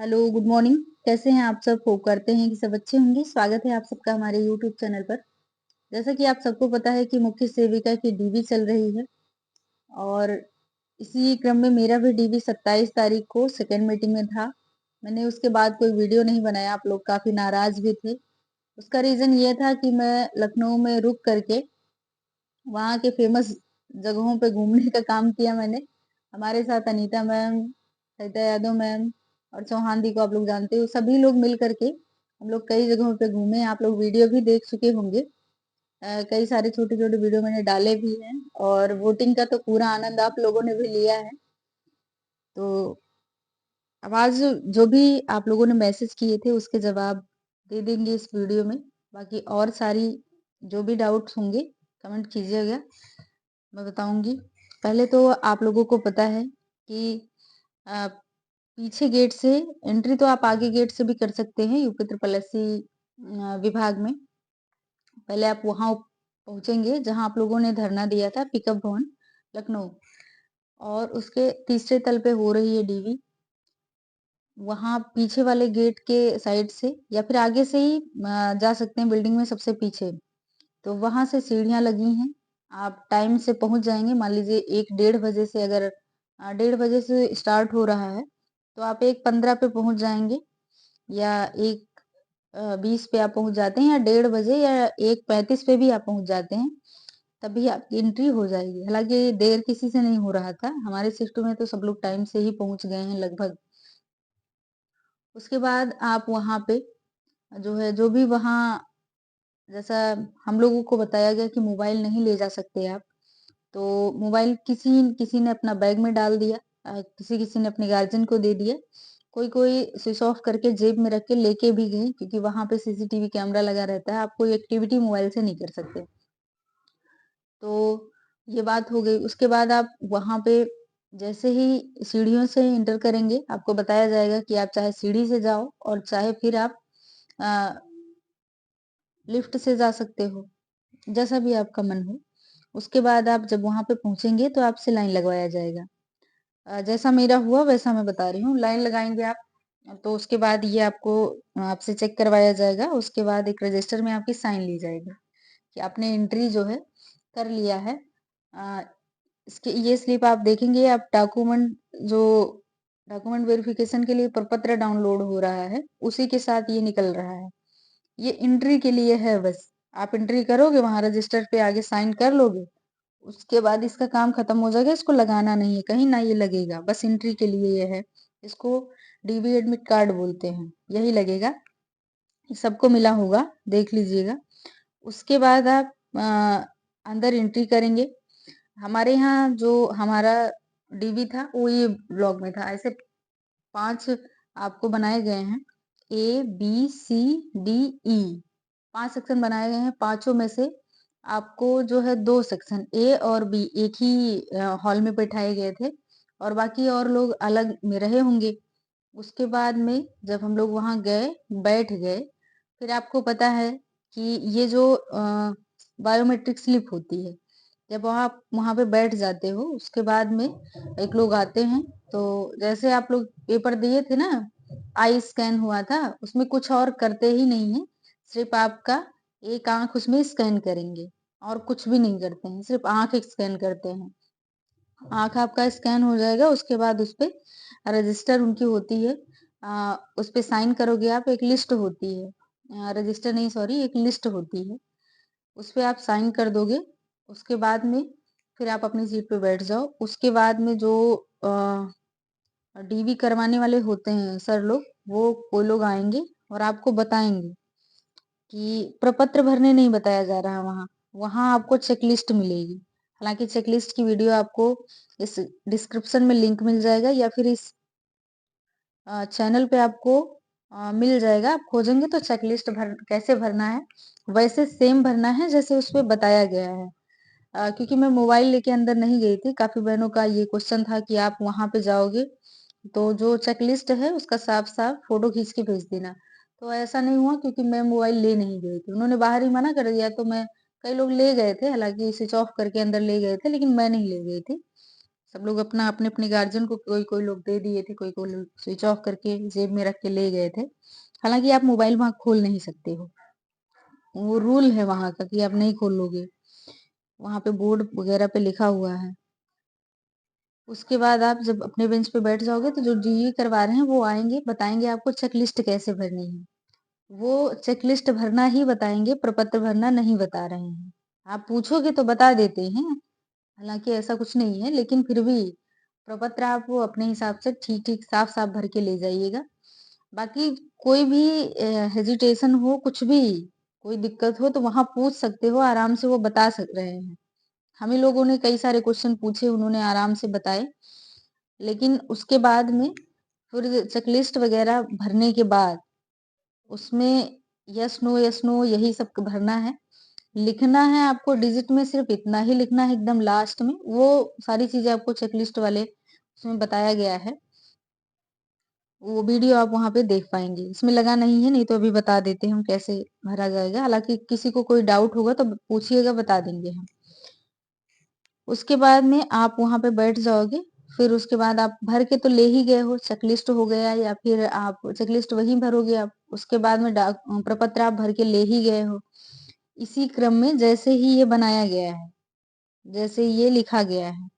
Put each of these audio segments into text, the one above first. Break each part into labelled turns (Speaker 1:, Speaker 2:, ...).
Speaker 1: Hello, good morning. कैसे हैं आप सब? होप करते हैं कि सब अच्छे होंगे। स्वागत है आप सबका हमारे यूट्यूब चैनल पर। जैसा कि आप सबको पता है कि मुख्य सेविका की डीवी चल रही है और इसी क्रम में मेरा भी डीवी 27 तारीख को सेकेंड मीटिंग में था। मैंने उसके बाद कोई वीडियो नहीं बनाया, आप लोग काफी नाराज भी थे। उसका रीजन ये था कि मैं लखनऊ में रुक करके वहाँ के फेमस जगहों पे घूमने का काम किया मैंने। हमारे साथ अनीता मैम, सरिता यादव मैम और चौहान दी को आप लोग जानते हो। सभी लोग मिल करके हम लोग कई जगहों पे घूमे। आप लोग वीडियो भी देख चुके होंगे। कई सारे छोटे छोटे वीडियो मैंने डाले भी हैं और वोटिंग का तो पूरा आनंद आप लोगों ने भी लिया है। तो अब आज जो भी आप लोगों ने मैसेज किए थे उसके जवाब दे देंगे इस वीडियो में। बाकी और सारी जो भी डाउट्स होंगे कमेंट कीजिएगा, मैं बताऊंगी। पहले तो आप लोगों को पता है कि पीछे गेट से एंट्री तो आप आगे गेट से भी कर सकते हैं यूपी ट्रिपल एससी विभाग में। पहले आप वहां पहुंचेंगे जहां आप लोगों ने धरना दिया था, पिकअप भवन लखनऊ, और उसके तीसरे तल पे हो रही है डीवी। वहां पीछे वाले गेट के साइड से या फिर आगे से ही जा सकते हैं बिल्डिंग में सबसे पीछे। तो वहां से सीढ़ियां लगी हैं, आप टाइम से पहुंच जाएंगे। मान लीजिए 1 डेढ़ बजे से, अगर 1:30 बजे से स्टार्ट हो रहा है तो आप 1:15 पे पहुंच जाएंगे, या 1:20 पे आप पहुंच जाते हैं, या 1:30 बजे या 1:35 पे भी आप पहुंच जाते हैं, तभी आपकी एंट्री हो जाएगी। हालांकि देर किसी से नहीं हो रहा था, हमारे शिफ्ट में तो सब लोग टाइम से ही पहुंच गए हैं लगभग। उसके बाद आप वहां पे जो है, जो भी वहां, जैसा हम लोगों को बताया गया कि मोबाइल नहीं ले जा सकते आप, तो मोबाइल किसी किसी ने अपना बैग में डाल दिया, किसी किसी ने अपने गार्जियन को दे दिया, कोई कोई स्विच ऑफ करके जेब में रख के लेके भी गए, क्योंकि वहां पे सीसीटीवी कैमरा लगा रहता है, आप कोई एक्टिविटी मोबाइल से नहीं कर सकते। तो ये बात हो गई। उसके बाद आप वहां पे जैसे ही सीढ़ियों से इंटर करेंगे, आपको बताया जाएगा कि आप चाहे सीढ़ी से जाओ और चाहे फिर आप लिफ्ट से जा सकते हो, जैसा भी आपका मन हो। उसके बाद आप जब वहां पे पहुंचेंगे तो आपसे लाइन लगवाया जाएगा। जैसा मेरा हुआ वैसा मैं बता रही हूँ। लाइन लगाएंगे आप, तो उसके बाद ये आपको आपसे चेक करवाया जाएगा। उसके बाद एक रजिस्टर में आपकी साइन ली जाएगी कि आपने एंट्री जो है कर लिया है। अ, इसके ये स्लिप आप देखेंगे, आप डॉक्यूमेंट जो डॉक्यूमेंट वेरिफिकेशन के लिए प्रपत्र डाउनलोड हो रहा है उसी के साथ ये निकल रहा है। ये एंट्री के लिए है बस। आप एंट्री करोगे, वहां रजिस्टर पे आगे साइन कर लोगे, उसके बाद इसका काम खत्म हो जाएगा। इसको लगाना नहीं है कहीं, ना ये लगेगा, बस एंट्री के लिए ये है। इसको डीबी एडमिट कार्ड बोलते हैं, यही लगेगा। सबको मिला होगा, देख लीजिएगा। उसके बाद आप अंदर एंट्री करेंगे। हमारे यहाँ जो हमारा डीबी था वो ये ब्लॉक में था। ऐसे 5 आपको बनाए गए हैं, A B C D E, 5 section बनाए गए हैं। पांचों में से आपको जो है 2 सेक्शन ए और बी एक ही हॉल में बैठाए गए थे, और बाकी और लोग अलग में रहे होंगे। उसके बाद में जब हम लोग वहां गए, बैठ गए, फिर आपको पता है कि ये जो बायोमेट्रिक स्लिप होती है, जब आप वहां पे बैठ जाते हो उसके बाद में एक लोग आते हैं। तो जैसे आप लोग पेपर दिए थे ना, आई स्कैन हुआ था, उसमें कुछ और करते ही नहीं है, सिर्फ आपका एक आंख उसमें स्कैन करेंगे और कुछ भी नहीं करते हैं, सिर्फ आंख स्कैन करते हैं। आंख आपका स्कैन हो जाएगा, उसके बाद उस पे रजिस्टर उनकी होती है, उस पे साइन करोगे आप। एक लिस्ट होती है, रजिस्टर नहीं, सॉरी, एक लिस्ट होती है, उस पे आप साइन कर दोगे। उसके बाद में फिर आप अपनी सीट पे बैठ जाओ। उसके बाद में जो डीवी करवाने वाले होते हैं सर लोग, वो कोई लोग आएंगे और आपको बताएंगे कि प्रपत्र भरने नहीं बताया जा रहा वहाँ, वहाँ आपको चेकलिस्ट मिलेगी। हालांकि चेकलिस्ट की वीडियो आपको इस डिस्क्रिप्शन में लिंक मिल जाएगा, या फिर इस चैनल पे आपको मिल जाएगा। आप खोजेंगे तो चेकलिस्ट कैसे भरना है वैसे सेम भरना है जैसे उस पे बताया गया है। क्योंकि मैं मोबाइल लेके अंदर नहीं गई थी, काफी बहनों का ये क्वेश्चन था कि आप वहां पे जाओगे तो जो चेकलिस्ट है उसका साफ साफ फोटो खींच के भेज देना। तो ऐसा नहीं हुआ, क्योंकि मैं मोबाइल ले नहीं गई थी, उन्होंने बाहर ही मना कर दिया। तो मैं, कई लोग ले गए थे, हालांकि स्विच ऑफ करके अंदर ले गए थे, लेकिन मैं नहीं ले गई थी। सब लोग अपना अपने-अपने गार्जियन को कोई-कोई लोग दे दिए थे, कोई-कोई लोग स्विच ऑफ करके जेब में रख के ले गए थे। हालाँकि आप मोबाइल वहाँ खोल नहीं सकते हो। वो रूल है वहाँ का कि आप नहीं खोलोगे। वहाँ पे बोर्ड वगैरह पे लिखा हुआ है। उसके बाद आप जब अपने बेंच पे बैठ जाओगे तो जो डीई करवा रहे हैं वो आएँगे, बताएँगे आपको चेकलिस्ट कैसे भरनी है। वो चेकलिस्ट भरना ही बताएँगे, प्रपत्र भरना नहीं बता रहे हैं। आप पूछोगे तो बता देते हैं, हालाँकि ऐसा कुछ नहीं है, लेकिन फिर भी प्रपत्र आप वो अपने हिसाब से ठीक-ठीक, साफ-साफ भर के ले जाइएगा। बाकी कोई भी हेजिटेशन हो, कुछ भी, कोई दिक्कत हो तो वहाँ पूछ सकते हो, आराम से वो बता रहे हैं। हम ही लोगों ने कई सारे क्वेश्चन पूछे, उन्होंने आराम से बताए। लेकिन उसके बाद में फिर चेकलिस्ट वगैरह भरने के बाद उसमें यस, नो यही सब भरना है। लिखना है आपको डिजिट में सिर्फ़ इतना ही लिखना है एकदम लास्ट में, वो सारी चीज़ें आपको चेकलिस्ट वाले उसमें बताया गया है। वो वीडियो आप वहाँ पे देख पाएँगे। इसमें लगा नहीं है, नहीं तो अभी बता देते हैं हम कैसे भरा जाएगा। हालाँकि किसी को कोई डाउट होगा तो पूछिएगा, बता देंगे हम। उसके बाद में आप वहाँ पे बैठ जाओगे, फिर उसके बाद आप भर के तो ले ही गए हो, चेकलिस्ट हो गया या फिर आप चेकलिस्ट वहीं भरोगे आप। उसके बाद में प्रपत्र आप भर के ले ही गए हो। इसी क्रम में जैसे ही ये बनाया गया है, जैसे ये लिखा गया है,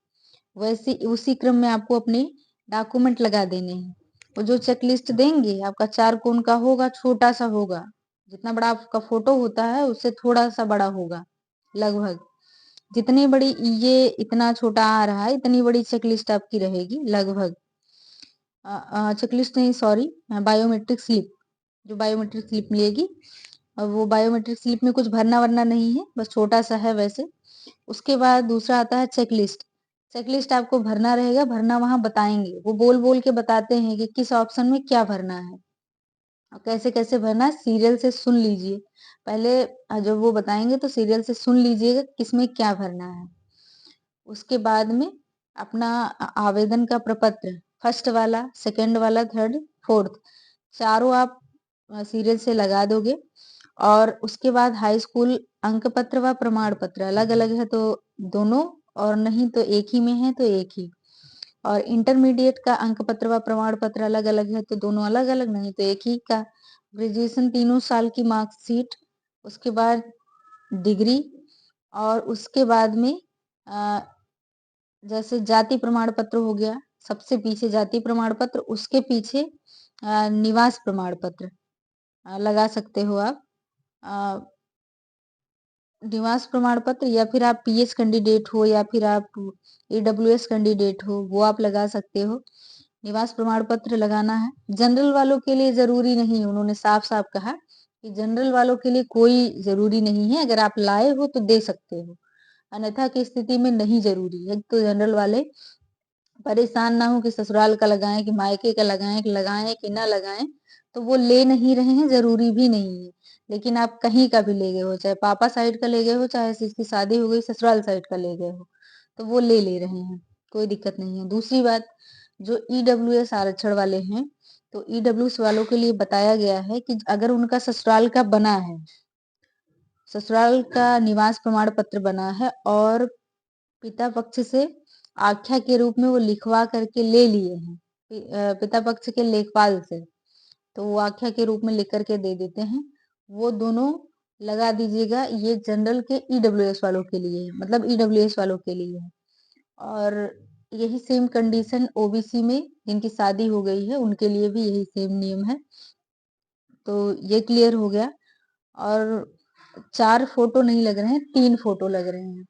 Speaker 1: वैसे उसी क्रम में आपको अपने डॉक्यूमेंट लगा देने हैं। वो जो चेकलिस्ट देंगे आपका 4 कोण का होगा, छोटा-सा होगा। जितना बड़ा आपका फ़ोटो होता है उससे थोड़ा-सा बड़ा होगा, लगभग। जितनी बड़ी ये इतना छोटा आ रहा है, इतनी बड़ी चेकलिस्ट आपकी रहेगी लगभग। चेकलिस्ट नहीं, सॉरी, बायोमेट्रिक स्लिप, जो बायोमेट्रिक स्लिप मिलेगी, वो बायोमेट्रिक स्लिप में कुछ भरना-वरना नहीं है, बस छोटा-सा है वैसे। उसके बाद दूसरा आता है चेकलिस्ट। चेकलिस्ट आपको भरना रहेगा, भरना वहाँ बताएँगे। वो बोल-बोल के बताते हैं कि किस ऑप्शन में क्या भरना है और कैसे-कैसे भरना है, सीरियल से सुन लीजिए। पहले जब वो बताएँगे तो सीरियल से सुन लीजिएगा किसमें क्या भरना है। उसके बाद में अपना आवेदन का प्रपत्र, फर्स्ट वाला, सेकंड वाला, थर्ड, फोर्थ, चारों आप सीरियल से लगा दोगे और उसके बाद हाई स्कूल अंक पत्र व प्रमाण पत्र अलग-अलग है तो दोनों, और नहीं तो एक ही में है तो एक ही। और इंटरमीडिएट का अंक पत्र व प्रमाण पत्र अलग-अलग है तो दोनों अलग-अलग, नहीं तो एक ही का। ग्रेजुएशन तीनों साल की मार्कशीट, उसके बाद डिग्री, और उसके बाद में अ, जैसे जाति प्रमाण पत्र हो गया, सबसे पीछे जाति प्रमाण पत्र, उसके पीछे निवास प्रमाण पत्र लगा सकते हो आप। अ, निवास प्रमाण पत्र, या फिर आप पीएच कैंडिडेट हो या फिर आप ईडब्ल्यूएस कैंडिडेट हो, वो आप लगा सकते हो। निवास प्रमाण पत्र लगाना है। जनरल वालों के लिए ज़रूरी नहीं है, उन्होंने साफ-साफ कहा कि जनरल वालों के लिए कोई ज़रूरी नहीं है, अगर आप लाए हो तो दे सकते हो, अन्यथा की स्थिति में नहीं ज़रूरी है। तो जनरल वाले परेशान ना हो कि ससुराल का लगाएँ कि मायके का लगाएँ कि ना लगाएँ, तो वो ले नहीं रहे हैं, ज़रूरी भी नहीं है। लेकिन आप कहीं का भी ले गए हो, चाहे पापा साइड का ले गए हो, चाहे जिसकी शादी हो गई ससुराल साइड का ले गए हो, तो वो ले रहे हैं, कोई दिक्कत नहीं है। दूसरी बात, जो ईडब्ल्यूएस आरक्षण वाले हैं, तो ईडब्ल्यूएस वालों के लिए बताया गया है कि अगर उनका ससुराल का बना है, ससुराल का निवास प्रमाण पत्र बना है और पिता पक्ष से आख्या के रूप में वो लिखवा करके ले लिए हैं, पिता पक्ष के लेखपाल से, तो वो आख्या के रूप में लिख करके दे देते हैं। वो दोनों लगा दीजिएगा, ये जनरल के ईडब्ल्यूएस वालों के लिए है, मतलब ईडब्ल्यूएस वालों के लिए है। और यही सेम कंडीशन ओबीसी में जिनकी शादी हो गई है, उनके लिए भी यही सेम नियम है। तो ये क्लियर हो गया। और 4 फोटो नहीं लग रहे हैं, 3 फोटो लग रहे हैं।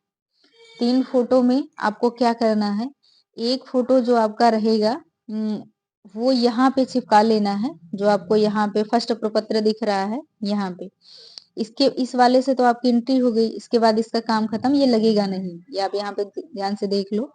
Speaker 1: 3 फोटो में आपको क्या करना है, एक फोटो जो आपका रहेगा वो यहाँ पे चिपका लेना है, जो आपको यहाँ पे फर्स्ट प्रपत्र दिख रहा है, यहाँ पे। इसके इस वाले से तो आपकी एंट्री हो गई, इसके बाद इसका काम खत्म, ये लगेगा नहीं। ये आप यहाँ पे ध्यान से देख लो,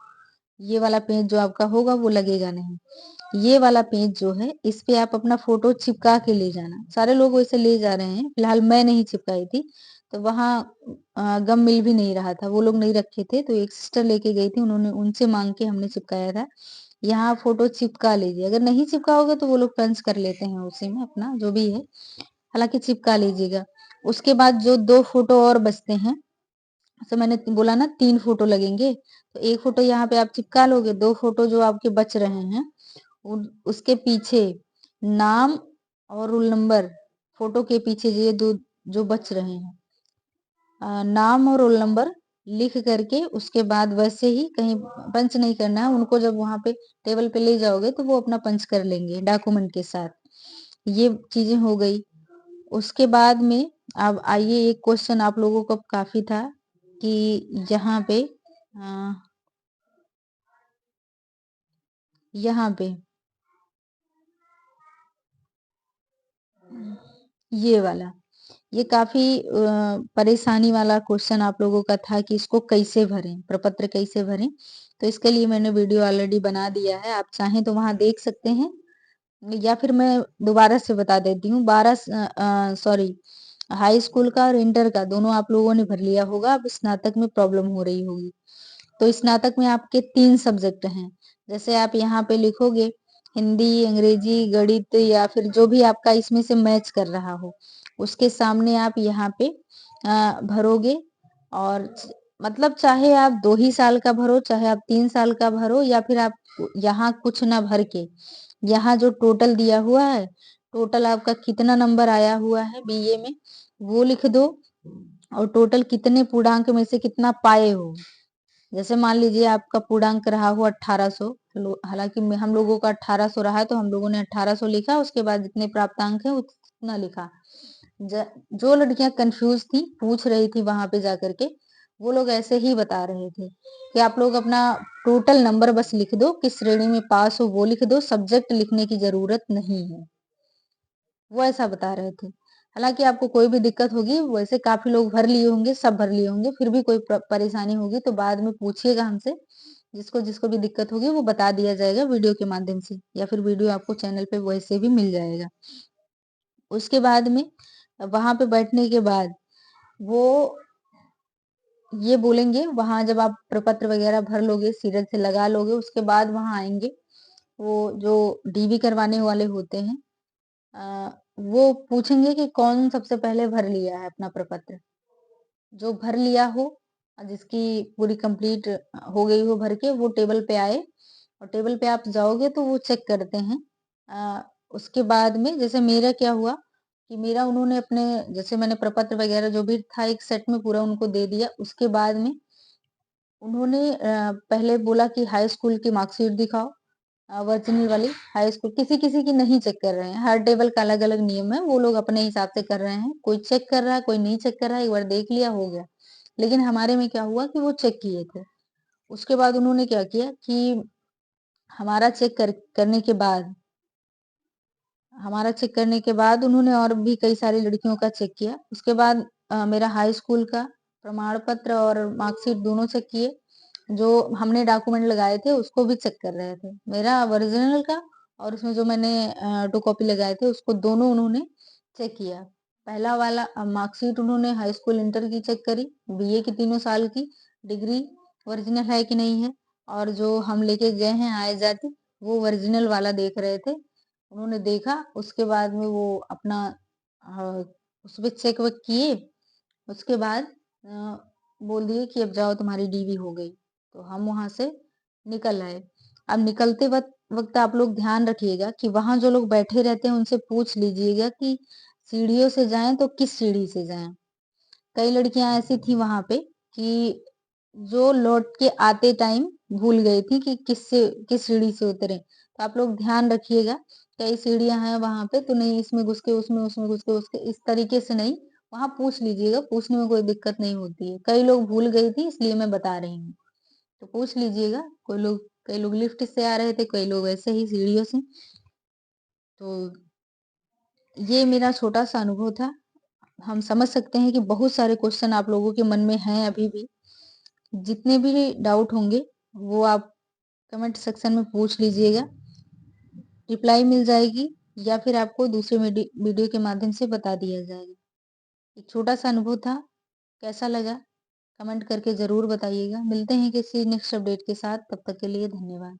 Speaker 1: ये वाला पेज जो आपका होगा वो लगेगा नहीं। ये वाला पेज जो है, इस पे आप अपना फोटो चिपका के ले जाना। सारे लोग वैसे ले जा रहे हैं, फिलहाल मैं नहीं चिपकाई थी, तो वहाँ गम मिल भी नहीं रहा था, वो लोग नहीं रखे थे, तो एक सिस्टर लेके गई थी, उन्होंने उनसे माँग के हमने चिपकाया था। यहाँ फोटो चिपका लीजिए, अगर नहीं चिपकाओगे तो वो लोग पंच कर लेते हैं उसी में अपना, जो भी है। हालाँकि चिपका लीजिएगा। उसके बाद जो 2 फोटो और बचते हैं, जैसे मैंने बोला ना 3 फोटो लगेंगे, तो 1 फोटो यहाँ पे आप चिपका लोगे, 2 फोटो जो आपके बच रहे हैं, उसके पीछे नाम और रोल नंबर, फोटो के पीछे ये 2 जो बच रहे हैं, नाम और रोल नंबर लिख करके उसके बाद वैसे ही कहीं पंच नहीं करना है उनको। जब वहां पे टेबल पे ले जाओगे तो वो अपना पंच कर लेंगे डॉक्यूमेंट के साथ। ये चीजें हो गई। उसके बाद में अब आइए, एक क्वेश्चन आप लोगों को काफी था कि यहाँ पे अ, यहाँ पे ये वाला, ये काफी परेशानी वाला क्वेश्चन आप लोगों का था कि इसको कैसे भरें, प्रपत्र कैसे भरें। तो इसके लिए मैंने वीडियो ऑलरेडी बना दिया है, आप चाहें तो वहां देख सकते हैं, या फिर मैं दोबारा से बता देती हूँ। 12 सॉरी, हाई स्कूल का और इंटर का दोनों आप लोगों ने भर लिया होगा, अब स्नातक में प्रॉब्लम हो रही होगी। तो स्नातक में आपके 3 सब्जेक्ट हैं। जैसे आप यहाँ पे लिखोगे हिंदी, अंग्रेजी, गणित, या फिर जो भी आपका इसमें से मैच कर रहा हो, उसके सामने आप यहाँ पे भरोगे। और मतलब चाहे आप 2 ही साल का भरो, चाहे आप 3 साल का भरो, या फिर आप यहाँ कुछ ना भर के यहाँ जो टोटल दिया हुआ है, टोटल आपका कितना नंबर आया हुआ है बीए में, वो लिख दो। और टोटल कितने पूर्णांक में से कितना पाए हो। जैसे मान लीजिए आपका पूर्णांक रहा हो 1800, हालांकि हम लोगों का 1800 रहा है तो हम लोगों ने 1800 लिखा, उसके बाद जितने प्राप्तांक है उतना लिखा। जो लड़कियां कंफ्यूज थी, पूछ रही थी वहां पे जाकर के, वो लोग ऐसे ही बता रहे थे कि आप लोग अपना टोटल नंबर बस लिख दो, किस श्रेणी में पास हो वो लिख दो, सब्जेक्ट लिखने की जरूरत नहीं है। वो ऐसा बता रहे थे। हालांकि आपको कोई भी दिक्कत होगी, वैसे काफी लोग भर लिए होंगे, सब भर लिए होंगे, फिर भी कोई परेशानी होगी तो बाद में पूछिएगा हमसे। जिसको जिसको भी दिक्कत होगी वो बता दिया जाएगा वीडियो के माध्यम से, या फिर वीडियो आपको चैनल पे वैसे भी मिल जाएगा। उसके बाद में वहां पे बैठने के बाद वो ये बोलेंगे, वहां जब आप प्रपत्र वगैरह भर लोगे, सीरियल से लगा लोगे, उसके बाद वहां आएंगे वो जो डीवी करवाने वाले होते हैं, वो पूछेंगे कि कौन सबसे पहले भर लिया है अपना प्रपत्र। जो भर लिया हो, जिसकी पूरी कंप्लीट हो गई हो भर के, वो टेबल पे आए, और टेबल पे आप जाओगे तो वो चेक करते हैं। उसके बाद में जैसे मेरा क्या हुआ कि मेरा उन्होंने अपने, जैसे मैंने प्रपत्र वगैरह जो भी था एक सेट में पूरा उनको दे दिया। उसके बाद में उन्होंने पहले बोला कि हाई स्कूल की मार्कशीट दिखाओ, ओरिजिनल वाली। हाई स्कूल किसी किसी की नहीं चेक कर रहे हैं, हर टेबल का अलग अलग नियम है, वो लोग अपने हिसाब से कर रहे हैं, कोई चेक कर रहा है कोई नहीं चेक कर रहा है, एक बार देख लिया हो गया। लेकिन हमारे में क्या हुआ कि वो चेक किए थे। उसके बाद उन्होंने क्या किया कि हमारा करने के बाद, उन्होंने और भी कई सारी लड़कियों का चेक किया। उसके बाद मेरा हाई स्कूल का प्रमाण पत्र और मार्कशीट दोनों चेक किए। जो हमने डॉक्यूमेंट लगाए थे उसको भी चेक कर रहे थे, मेरा ओरिजिनल का और उसमें जो मैंने 2 कॉपी लगाए थे उसको दोनों उन्होंने चेक किया। पहला वाला मार्कशीट उन्होंने हाई स्कूल इंटर की चेक करी, बीए की तीनों साल की डिग्री ओरिजिनल है कि नहीं है, और जो हम लेके गए हैं आए जाते, वो ओरिजिनल वाला देख रहे थे। उन्होंने देखा, उसके बाद में वो अपना अ, उस पे चेक वेक किए। उसके बाद बोल दिए कि अब जाओ तुम्हारी डीवी हो गई। तो हम वहां से निकल आए। अब निकलते वक्त वक्त आप लोग ध्यान रखिएगा कि वहां जो लोग बैठे रहते हैं उनसे पूछ लीजिएगा कि सीढ़ियों से जाएं तो किस सीढ़ी से जाएं। कई लड़कियां ऐसी थी वहां पे कि जो लौट के आते टाइम भूल गई थी कि किस सीढ़ी से उतरे। तो आप लोग ध्यान रखिएगा, कई सीढ़ियां हैं वहां पे, तो नहीं इसमें घुस के उसमें, उसमें घुस के उसके, इस तरीके से नहीं। वहां पूछ लीजिएगा, पूछने में कोई दिक्कत नहीं होती है। कई लोग भूल गई थी इसलिए मैं बता रही हूँ। तो पूछ लीजिएगा। कई लोग लिफ्ट से आ रहे थे, कई लोग ऐसे ही सीढ़ियों से। तो ये मेरा छोटा सा अनुभव था। हम समझ सकते हैं कि बहुत सारे क्वेश्चन आप लोगों के मन में हैं अभी भी। जितने भी डाउट होंगे वो आप कमेंट सेक्शन में पूछ लीजिएगा, रिप्लाई मिल जाएगी, या फिर आपको दूसरे वीडियो के माध्यम से बता दिया जाएगा। एक छोटा सा अनुभव था, कैसा लगा कमेंट करके जरूर बताइएगा। मिलते हैं किसी नेक्स्ट अपडेट के साथ, तब तक के लिए धन्यवाद।